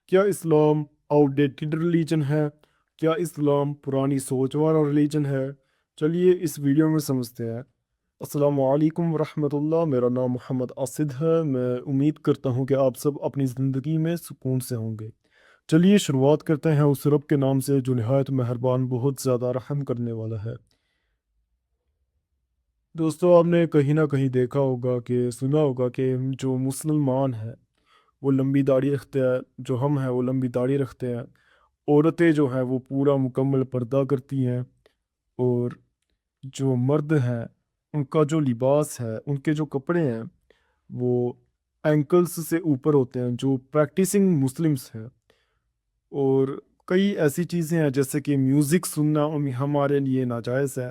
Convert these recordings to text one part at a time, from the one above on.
کیا اسلام out dated religion ہے؟ کیا اسلام پرانی سوچ والا ریلیجن ہے؟ چلیے اس ویڈیو میں سمجھتے ہیں۔ السلام علیکم ورحمۃ اللہ، میرا نام محمد اسد ہے۔ میں امید کرتا ہوں کہ آپ سب اپنی زندگی میں سکون سے ہوں گے۔ چلیے شروعات کرتے ہیں اس رب کے نام سے جو نہایت مہربان، بہت زیادہ رحم کرنے والا ہے۔ دوستو، آپ نے کہیں نہ کہیں دیکھا ہوگا کہ سنا ہوگا کہ جو مسلمان ہیں وہ لمبی داڑھی رکھتے ہیں، جو ہم ہیں وہ لمبی داڑھی رکھتے ہیں۔ عورتیں جو ہیں وہ پورا مکمل پردہ کرتی ہیں، اور جو مرد ہیں ان کا جو لباس ہے، ان کے جو کپڑے ہیں وہ اینکلس سے اوپر ہوتے ہیں، جو پریکٹیسنگ مسلمس ہیں۔ اور کئی ایسی چیزیں ہیں جیسے کہ میوزک سننا ہمارے لیے ناجائز ہے۔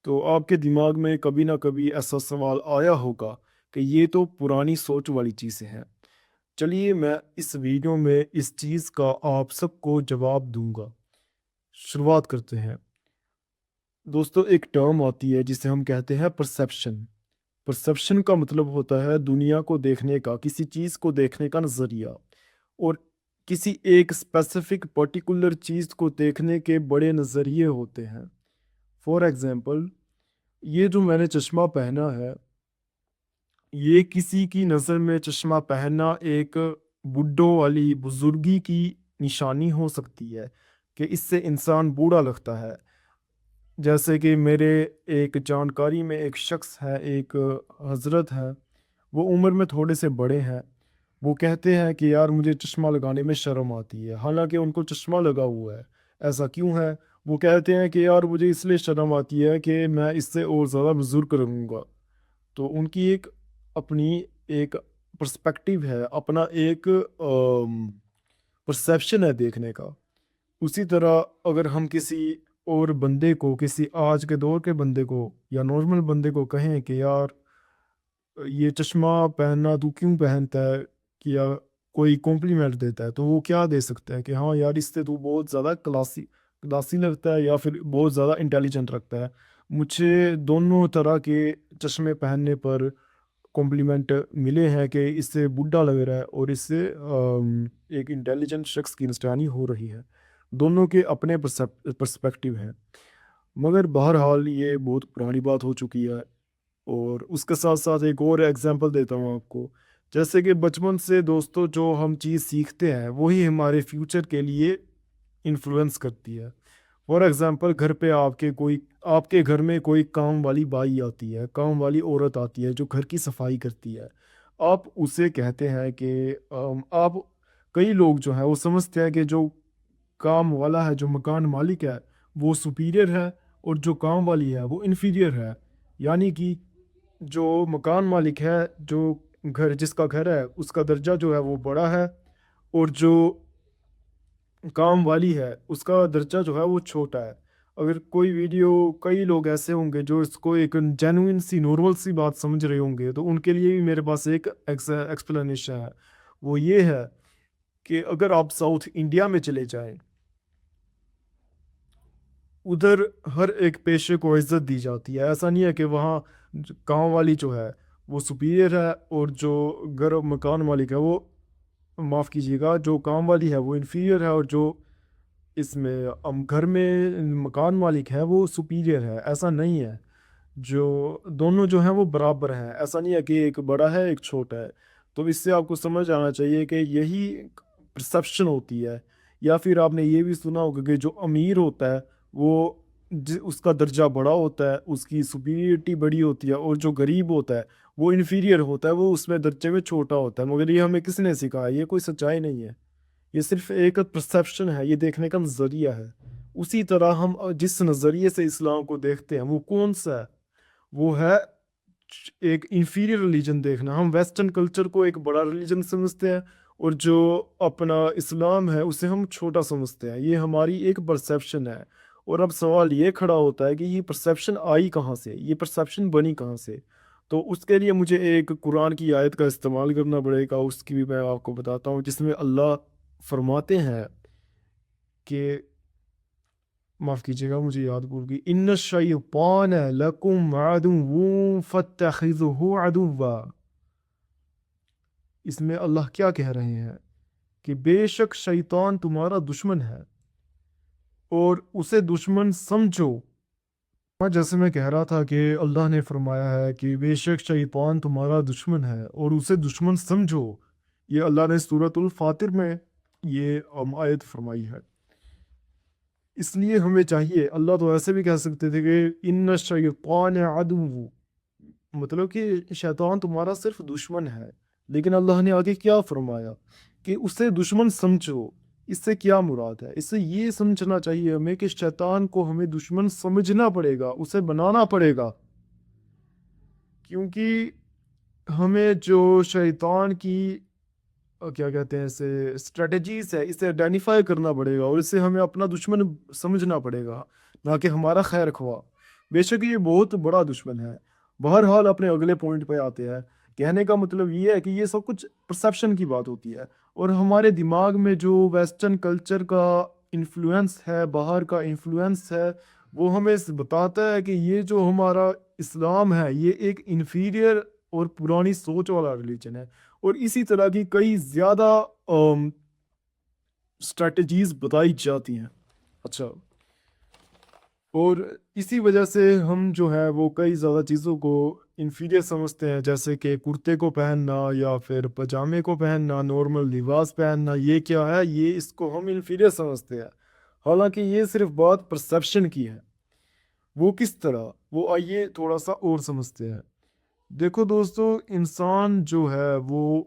تو آپ کے دماغ میں کبھی نہ کبھی ایسا سوال آیا ہوگا کہ یہ تو پرانی سوچ والی چیزیں ہیں۔ چلیے میں اس ویڈیو میں اس چیز کا آپ سب کو جواب دوں گا۔ شروعات کرتے ہیں۔ دوستو، ایک ٹرم آتی ہے جسے ہم کہتے ہیں پرسیپشن۔ پرسیپشن کا مطلب ہوتا ہے دنیا کو دیکھنے کا، کسی چیز کو دیکھنے کا نظریہ، اور کسی ایک اسپیسیفک پرٹیکولر چیز کو دیکھنے کے بڑے نظریے ہوتے ہیں۔ فار ایگزامپل، یہ جو میں نے چشمہ پہنا ہے، یہ کسی کی نظر میں چشمہ پہننا ایک بڈھوں والی بزرگی کی نشانی ہو سکتی ہے کہ اس سے انسان بوڑھا لگتا ہے۔ جیسے کہ میرے ایک جانکاری میں ایک شخص ہے، ایک حضرت ہے، وہ عمر میں تھوڑے سے بڑے ہیں۔ وہ کہتے ہیں کہ یار مجھے چشمہ لگانے میں شرم آتی ہے، حالانکہ ان کو چشمہ لگا ہوا ہے۔ ایسا کیوں ہے؟ وہ کہتے ہیں کہ یار مجھے اس لیے شرم آتی ہے کہ میں اس سے اور زیادہ بزرگ رہوں گا۔ تو ان کی ایک اپنی ایک پرسپیکٹیو ہے، اپنا ایک پرسیپشن ہے دیکھنے کا۔ اسی طرح اگر ہم کسی اور بندے کو، کسی آج کے دور کے بندے کو یا نارمل بندے کو کہیں کہ یار یہ چشمہ پہننا تو کیوں پہنتا ہے، کہ یا کوئی کمپلیمنٹ دیتا ہے، تو وہ کیا دے سکتا ہے کہ ہاں یار اس سے تو بہت زیادہ کلاسی لگتا ہے، یا پھر بہت زیادہ انٹیلیجنٹ رکھتا ہے۔ مجھے دونوں طرح کے چشمے پہننے پر کمپلیمنٹ ملے ہیں کہ اس سے بڈھا لگ رہا ہے اور اس سے ایک انٹیلیجنٹ شخص کی نشانی ہو رہی ہے۔ دونوں کے اپنے پرسپیکٹیو ہیں، مگر بہرحال یہ بہت پرانی بات ہو چکی ہے۔ اور اس کے ساتھ ساتھ ایک اور ایگزامپل دیتا ہوں آپ کو۔ جیسے کہ بچپن سے دوستوں جو ہم چیز سیکھتے ہیں وہی ہمارے فیوچر کے لیے انفلوئنس کرتی ہے۔ فار ایگزامپل، گھر پہ آپ کے گھر میں کوئی کام والی بائی آتی ہے، کام والی عورت آتی ہے جو گھر کی صفائی کرتی ہے۔ آپ اسے کہتے ہیں کہ آپ کئی لوگ جو ہیں وہ سمجھتے ہیں کہ جو کام والا ہے، جو مکان مالک ہے، وہ سپیریئر ہے، اور جو کام والی ہے وہ انفیریئر ہے۔ یعنی کہ جو مکان مالک ہے، جو جس کا گھر ہے، اس کا درجہ جو ہے وہ بڑا ہے، اور جو کام والی ہے اس کا درجہ جو ہے وہ چھوٹا ہے۔ اگر کوئی ویڈیو، کئی لوگ ایسے ہوں گے جو اس کو ایک جینوئن سی، نارمل سی بات سمجھ رہے ہوں گے، تو ان کے لیے بھی میرے پاس ایک ایکسپلینیشن ہے۔ وہ یہ ہے کہ اگر آپ ساؤتھ انڈیا میں چلے جائیں، ادھر ہر ایک پیشے کو عزت دی جاتی ہے۔ ایسا نہیں ہے کہ وہاں کام والی جو ہے وہ سپیریئر ہے، اور جو مکان مالک ہے وہ، معاف کیجیے گا، جو کام والی ہے وہ انفیریئر ہے، اور جو اس میں گھر میں مکان مالک ہے وہ سپیریئر ہے۔ ایسا نہیں ہے، جو دونوں جو ہیں وہ برابر ہیں۔ ایسا نہیں ہے کہ ایک بڑا ہے ایک چھوٹا ہے۔ تو اس سے آپ کو سمجھ آنا چاہیے کہ یہی پرسیپشن ہوتی ہے۔ یا پھر آپ نے یہ بھی سنا ہوگا کہ جو امیر ہوتا ہے وہ اس کا درجہ بڑا ہوتا ہے، اس کی سپیریٹی بڑی ہوتی ہے، اور جو غریب ہوتا ہے وہ انفیریئر ہوتا ہے، وہ اس میں درجے میں چھوٹا ہوتا ہے۔ مگر یہ ہمیں کس نے سکھایا؟ یہ کوئی سچائی نہیں ہے، یہ صرف ایک پرسیپشن ہے، یہ دیکھنے کا نظریہ ہے۔ اسی طرح ہم جس نظریے سے اسلام کو دیکھتے ہیں وہ کون سا ہے؟ وہ ہے ایک انفیریئر ریلیجن دیکھنا۔ ہم ویسٹرن کلچر کو ایک بڑا ریلیجن سمجھتے ہیں، اور جو اپنا اسلام ہے اسے ہم چھوٹا سمجھتے ہیں۔ یہ ہماری ایک پرسیپشن ہے۔ اور اب سوال یہ کھڑا ہوتا ہے کہ یہ پرسیپشن آئی کہاں سے، یہ پرسیپشن بنی کہاں سے؟ تو اس کے لیے مجھے ایک قرآن کی آیت کا استعمال کرنا پڑے گا، اس کی بھی میں آپ کو بتاتا ہوں، جس میں اللہ فرماتے ہیں کہ، معاف کیجیے گا مجھے یاد بھول گئی، ان الشیطان لکم عدو فاتخذوہ عدوا۔ اس میں اللہ کیا کہہ رہے ہیں کہ بے شک شیطان تمہارا دشمن ہے اور اسے دشمن سمجھو. جیسے میں کہہ رہا تھا کہ اللہ نے فرمایا ہے کہ بے شک شیطان تمہارا دشمن ہے اور اسے دشمن سمجھو. یہ اللہ نے سورۃ الفاتر میں یہ آیت فرمائی ہے. اس لیے ہمیں چاہیے، اللہ تو ایسے بھی کہہ سکتے تھے کہ ان الشیطان عدو، مطلب کہ شیطان تمہارا صرف دشمن ہے، لیکن اللہ نے آگے کیا فرمایا کہ اسے دشمن سمجھو. اس سے کیا مراد ہے؟ اس سے یہ سمجھنا چاہیے ہمیں کہ شیطان کو ہمیں دشمن سمجھنا پڑے گا، اسے بنانا پڑے گا، کیونکہ ہمیں جو شیطان کی کیا کہتے ہیں اسے اسٹریٹجیز ہے، اسے آئیڈینٹیفائی کرنا پڑے گا اور اسے ہمیں اپنا دشمن سمجھنا پڑے گا، نہ کہ ہمارا خیر خواہ. بے شک یہ بہت بڑا دشمن ہے. بہرحال اپنے اگلے پوائنٹ پہ آتے ہیں. کہنے کا مطلب یہ ہے کہ یہ سب کچھ پرسیپشن کی بات ہوتی ہے، اور ہمارے دماغ میں جو ویسٹرن کلچر کا انفلوئنس ہے، باہر کا انفلوئنس ہے، وہ ہمیں بتاتا ہے کہ یہ جو ہمارا اسلام ہے یہ ایک انفیریئر اور پرانی سوچ والا ریلیجن ہے، اور اسی طرح کی کئی زیادہ اسٹریٹجیز بتائی جاتی ہیں. اچھا، اور اسی وجہ سے ہم جو ہے وہ کئی زیادہ چیزوں کو انفیریئر سمجھتے ہیں، جیسے کہ کرتے کو پہننا یا پھر پجامے کو پہننا، نارمل لباس پہننا. یہ کیا ہے؟ یہ اس کو ہم انفیریئر سمجھتے ہیں، حالانکہ یہ صرف بات پرسیپشن کی ہے. وہ کس طرح؟ وہ آئیے تھوڑا سا اور سمجھتے ہیں. دیکھو دوستو، انسان جو ہے وہ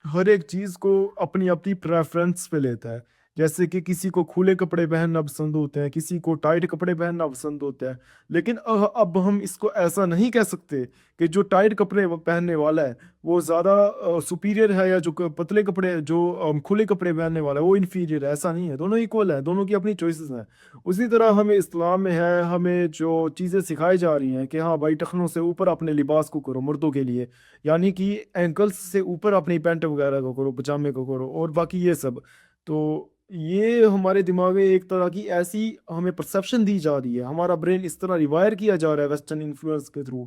ہر ایک چیز کو اپنی اپنی پریفرنس پہ لیتا ہے. جیسے کہ کسی کو کھلے کپڑے پہننا پسند ہوتے ہیں، کسی کو ٹائٹ کپڑے پہننا پسند ہوتا ہے. لیکن اب ہم اس کو ایسا نہیں کہہ سکتے کہ جو ٹائٹ کپڑے پہننے والا ہے وہ زیادہ سپیریئر ہے، یا جو پتلے کپڑے، جو کھلے کپڑے پہننے والا ہے وہ انفیریئر ہے. ایسا نہیں ہے، دونوں ایکول ہیں، دونوں کی اپنی چوائسیز ہیں. اسی طرح ہمیں اسلام میں ہے، ہمیں جو چیزیں سکھائی جا رہی ہیں کہ ہاں بھائی ٹخنوں سے اوپر اپنے لباس کو کرو مردوں کے لیے، یعنی کہ اینکلس سے اوپر اپنی پینٹ وغیرہ کو کرو، پجامے کو کرو، اور باقی یہ سب. تو یہ ہمارے دماغ میں ایک طرح کی ایسی ہمیں پرسیپشن دی جا رہی ہے، ہمارا برین اس طرح ریوائر کیا جا رہا ہے ویسٹرن انفلوئنس کے تھرو،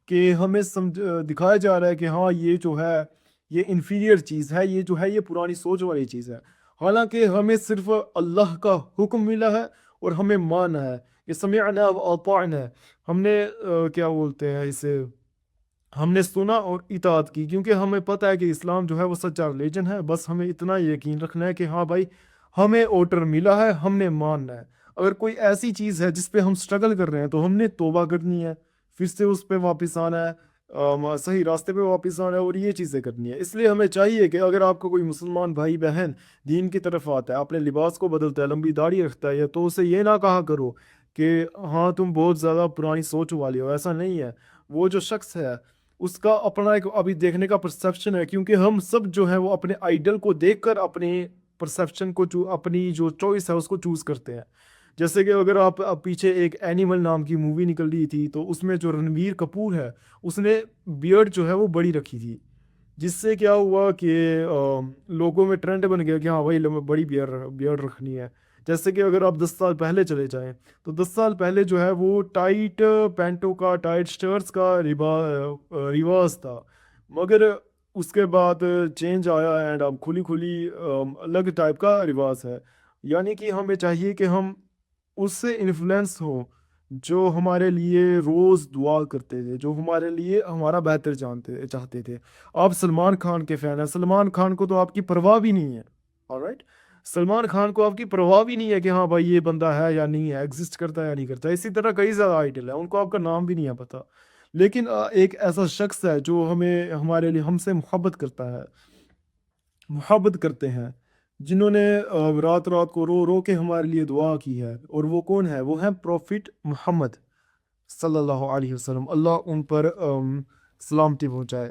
کہ ہمیں دکھایا جا رہا ہے کہ ہاں یہ جو ہے یہ انفیریئر چیز ہے، یہ جو ہے یہ پرانی سوچ والی چیز ہے. حالانکہ ہمیں صرف اللہ کا حکم ملا ہے اور ہمیں مانا ہے کہ سمعنا و اطعنا. ہم نے کیا بولتے ہیں اسے، ہم نے سنا اور اطاعت کی، کیونکہ ہمیں پتہ ہے کہ اسلام جو ہے وہ سچا ریلیجن ہے. بس ہمیں اتنا یقین رکھنا ہے کہ ہاں بھائی ہمیں آرڈر ملا ہے، ہم نے ماننا ہے. اگر کوئی ایسی چیز ہے جس پہ ہم سٹرگل کر رہے ہیں تو ہم نے توبہ کرنی ہے، پھر سے اس پہ واپس آنا ہے، صحیح راستے پہ واپس آنا ہے، اور یہ چیزیں کرنی ہے. اس لیے ہمیں چاہیے کہ اگر آپ کو کوئی مسلمان بھائی بہن دین کی طرف آتا ہے، اپنے لباس کو بدلتا ہے، لمبی داڑھی رکھتا ہے، تو اسے یہ نہ کہا کرو کہ ہاں تم بہت زیادہ پرانی سوچ والے ہو. ایسا نہیں ہے. وہ جو شخص ہے اس کا اپنا ایک ابھی دیکھنے کا پرسیپشن ہے، کیونکہ ہم سب جو ہے وہ اپنے آئیڈل کو دیکھ کر اپنے پرسیپشن کو اپنی جو چوائس ہے اس کو چوز کرتے ہیں. جیسے کہ اگر آپ پیچھے ایک اینیمل نام کی مووی نکل رہی تھی، تو اس میں جو رنویر کپور ہے اس نے بیئرڈ جو ہے وہ بڑی رکھی تھی، جس سے کیا ہوا کہ لوگوں میں ٹرینڈ بن گیا کہ ہاں بھائی بڑی بیئرڈ رکھنی ہے. جیسے کہ اگر آپ 10 سال پہلے چلے جائیں تو 10 سال پہلے جو ہے وہ ٹائٹ پینٹوں کا، ٹائٹ شرٹس کا رواج تھا، مگر اس کے بعد چینج آیا اینڈ اب کھلی کھلی الگ ٹائپ کا رواج ہے. یعنی کہ ہمیں چاہیے کہ ہم اس سے انفلوئنس ہوں جو ہمارے لیے روز دعا کرتے تھے، جو ہمارے لیے ہمارا بہتر چاہتے تھے. آپ سلمان خان کے فین ہیں، سلمان خان کو تو آپ کی پرواہ بھی نہیں ہے. آلرائٹ، سلمان خان کو آپ کی پرواہ بھی نہیں ہے کہ ہاں بھائی یہ بندہ ہے یا نہیں ہے، ایگزسٹ کرتا ہے یا نہیں کرتا. اسی طرح کئی زیادہ آئیڈل ہیں، ان کو آپ کا نام بھی نہیں ہے پتا، لیکن ایک ایسا شخص ہے جو ہمارے لیے ہم سے محبت کرتا ہے، محبت کرتے ہیں، جنہوں نے رات رات کو رو رو کے ہمارے لیے دعا کی ہے. اور وہ کون ہے؟ وہ ہیں پروفٹ محمد صلی اللہ علیہ وسلم. اللہ ان پر سلامتی پہنچائے.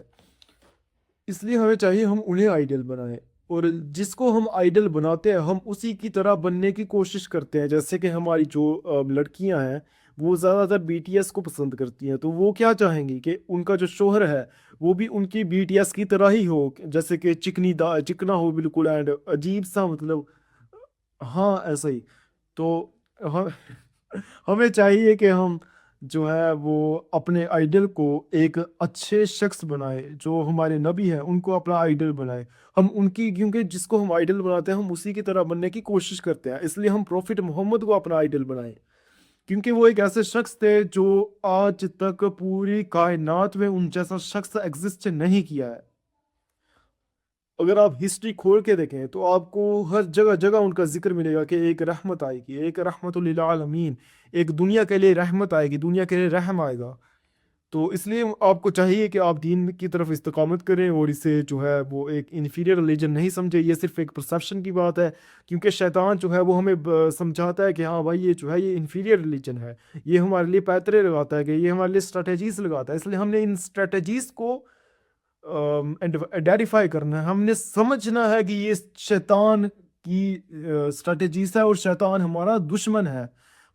اس لیے ہمیں چاہیے ہم انہیں آئیڈل بنائیں، اور جس کو ہم آئیڈل بناتے ہیں ہم اسی کی طرح بننے کی کوشش کرتے ہیں. جیسے کہ ہماری جو لڑکیاں ہیں وہ زیادہ تر بی ٹی ایس کو پسند کرتی ہیں، تو وہ کیا چاہیں گی کہ ان کا جو شوہر ہے وہ بھی ان کی بی ٹی ایس کی طرح ہی ہو، جیسے کہ چکنا ہو بالکل، اینڈ عجیب سا، مطلب ہاں ایسا ہی. تو ہمیں چاہیے کہ ہم جو ہے وہ اپنے آئیڈل کو ایک اچھے شخص بنائے، جو ہمارے نبی ہیں ان کو اپنا آئیڈل بنائے. ہم ان کی، کیونکہ جس کو ہم آئیڈل بناتے ہیں ہم اسی کی طرح بننے کی کوشش کرتے ہیں، اس لیے ہم پروفٹ محمد کو اپنا آئیڈل بنائیں، کیونکہ وہ ایک ایسے شخص تھے جو آج تک پوری کائنات میں ان جیسا شخص ایگزسٹ نہیں کیا ہے. اگر آپ ہسٹری کھول کے دیکھیں تو آپ کو ہر جگہ جگہ ان کا ذکر ملے گا کہ ایک رحمت آئے گی، ایک رحمت للعالمین، ایک دنیا کے لیے رحمت آئے گی، دنیا کے لیے رحم آئے گا. تو اس لیے آپ کو چاہیے کہ آپ دین کی طرف استقامت کریں اور اسے جو ہے وہ ایک انفیریئر ریلیجن نہیں سمجھے، یہ صرف ایک پرسیپشن کی بات ہے. کیونکہ شیطان جو ہے وہ ہمیں سمجھاتا ہے کہ ہاں بھائی یہ جو ہے یہ انفیریئر ریلیجن ہے، یہ ہمارے لیے پیترے لگاتا ہے، کہ یہ ہمارے لیے اسٹریٹجیز لگاتا ہے. اس لیے ہم نے ان اسٹریٹجیز کو آئیڈینٹیفائی کرنا ہے، ہم نے سمجھنا ہے کہ یہ شیطان کی اسٹریٹجیز ہے اور شیطان ہمارا دشمن ہے.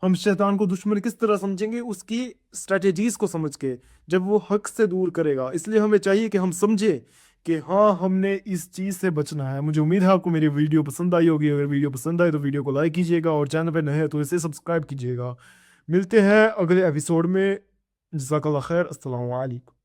ہم شیطان کو دشمن کس طرح سمجھیں گے؟ اس کی اسٹریٹجیز کو سمجھ کے، جب وہ حق سے دور کرے گا. اس لیے ہمیں چاہیے کہ ہم سمجھیں کہ ہاں ہم نے اس چیز سے بچنا ہے. مجھے امید ہے آپ کو میری ویڈیو پسند آئی ہوگی. اگر ویڈیو پسند آئے تو ویڈیو کو لائک کیجیے گا، اور چینل پہ نئے ہیں تو اسے سبسکرائب کیجیے گا. ملتے ہیں اگلے ایپیسوڈ میں. جزاک اللہ خیر. السلام علیکم.